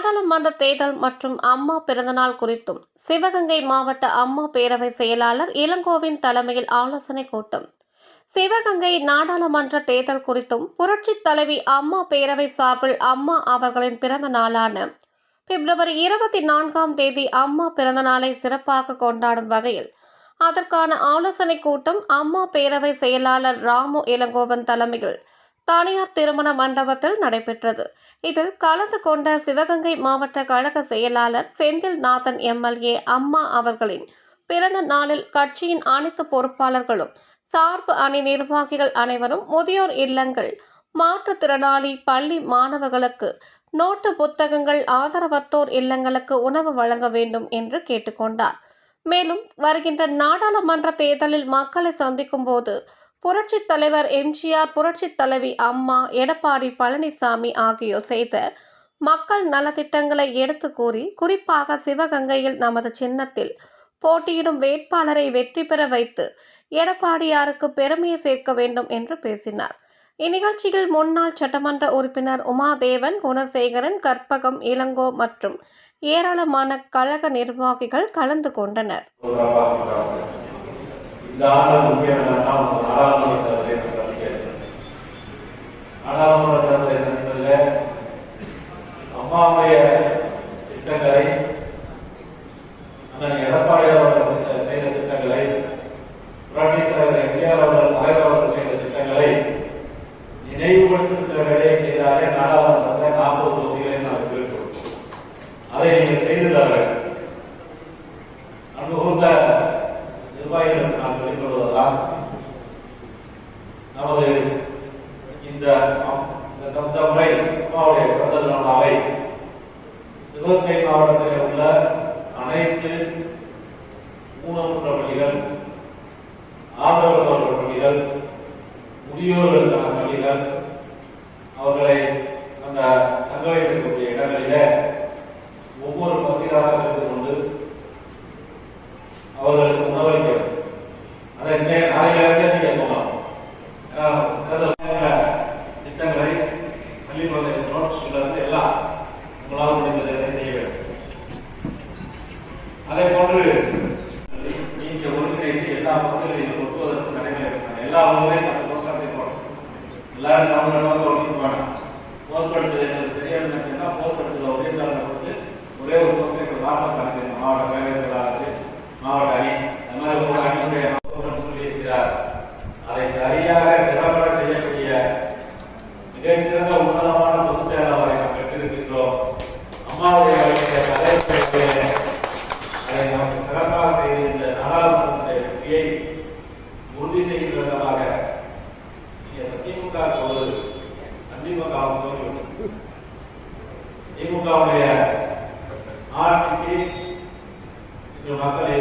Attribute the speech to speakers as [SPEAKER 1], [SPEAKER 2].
[SPEAKER 1] நாடாளுமன்ற தேர்தல் மற்றும் அம்மா பிறந்தநாள் குறித்தும் சிவகங்கை மாவட்ட அம்மா பேரவை செயலாளர் இளங்கோவின் தலைமையில் ஆலோசனை கூட்டம். சிவகங்கை நாடாளுமன்ற தேர்தல் குறித்தும் புரட்சித் தலைவி அம்மா பேரவை சார்பில் அம்மா அவர்களின் பிறந்த நாளான பிப்ரவரி 24 அம்மா பிறந்த நாளை சிறப்பாக கொண்டாடும் வகையில் அதற்கான ஆலோசனை கூட்டம் அம்மா பேரவை செயலாளர் ராமு இளங்கோவன் தலைமையில் தனியார் திருமண மண்டபத்தில் நடைபெற்றது. இதில் கலந்து கொண்ட சிவகங்கை மாவட்ட கழக செயலாளர் செந்தில்நாதன் எம்எல்ஏ அம்மா அவர்களின் பிறந்த நாளில் கட்சியின் அனைத்து பொறுப்பாளர்களும் சார்பு அணி நிர்வாகிகள் அனைவரும் முதியோர் இல்லங்கள், மாற்றுத்திறனாளி பள்ளி மாணவர்களுக்கு நோட்டு புத்தகங்கள், ஆதரவற்றோர் இல்லங்களுக்கு உணவு வழங்க வேண்டும் என்று கேட்டுக்கொண்டார். மேலும் வருகின்ற நாடாளுமன்ற தேர்தலில் மக்களை சந்திக்கும் போது புரட்சித் தலைவர் எம்ஜிஆர், புரட்சித் தலைவி அம்மா, எடப்பாடி பழனிசாமி ஆகியோர் செய்த மக்கள் நலத்திட்டங்களை எடுத்து கூறி, குறிப்பாக சிவகங்கையில் நமது சின்னத்தில் போட்டியிடும் வேட்பாளரை வெற்றி பெற வைத்து எடப்பாடியாருக்கு பெருமையை சேர்க்க வேண்டும் என்று பேசினார். இந்நிகழ்ச்சியில் முன்னாள் சட்டமன்ற உறுப்பினர் உமாதேவன், குணசேகரன், கற்பகம், இளங்கோ மற்றும் ஏராளமான கழக நிர்வாகிகள் கலந்து கொண்டனர்.
[SPEAKER 2] இந்த ஆண்டு முக்கியமான நாடாளுமன்ற தேர்தல் சந்திப்பதில் அம்மாவுடைய திட்டங்களை, அண்ணன் எடப்பாடி அவர்கள் செய்த திட்டங்களை, புரட்சித் தலைவர் எம்ஜிஆர் அவர்கள் தலைவர் அவர்கள் செய்த திட்டங்களை நினைவுபடுத்துகின்ற வேலையை செய்தாலே நாடாளுமன்றத்தில் 40 தொகுதிகளை நாம் பெற்றோம். அதை நீங்கள் செய்துள்ளார்கள். அங்கு கூர்ந்த நிர்வாகிகளுக்கு நான் சொல்லிக் கொள்வதால், நமது இந்த முறை அம்மாவுடைய பிறந்த நாளாவை சிவகங்கை மாவட்டத்தில் உள்ள அனைத்து ஊனமுற்ற பள்ளிகள், ஆதரவற்றோர் பள்ளிகள், முதியோர்களுக்கான பள்ளிகள், அவர்களை அந்த தங்க வைக்கக்கூடிய இடங்களிலே ஒவ்வொரு பகுதியாக எடுத்துக் கொண்டு அவர்களுக்கு உணவளிக்கிறது. அதை நாளையிலிருந்தே நீங்க போகலாம். திட்டங்களை பள்ளிக்கூடத்திலிருந்து எல்லாம் உங்களால் முடிந்ததை செய்ய வேண்டும். அதே போன்று நீங்க ஒருங்கிணைத்து எல்லா பகுதிகளையும் ஒட்டுவதற்கு நடைமுறை எல்லா ஊரையும் 10 போஸ்ட் போடணும். எல்லாரும் தமிழ்நாடு ஒட்டிட்டு வேணும். போஸ்ட் எடுத்தது எனக்கு தெரியணும்னா போஸ்ட் எடுத்தது ஒரே ஒரே ஒரு போஸ்ட் வாட்ஸ்அப் அனுப்பிடுங்க. மாவட்ட பேரவை செயலாளருக்கு, மாவட்ட அணி, அந்த மாதிரி ஒரு அணியுடைய சொல்லியிருக்கிறார். அதை சரியாக திறம்பட செய்யக்கூடிய மிகச்சிறந்த உன்னதமான பொதுச் செயலாளரை நாம் பெற்றிருக்கின்றோம். அம்மாவுடைய அதை நமக்கு சிறப்பாக செய்து இந்த நாடாளுமன்ற வெற்றியை உறுதி செய்கின்ற விதமாக திமுக திமுகவுடைய ஆட்சிக்கு இன்று மக்கள்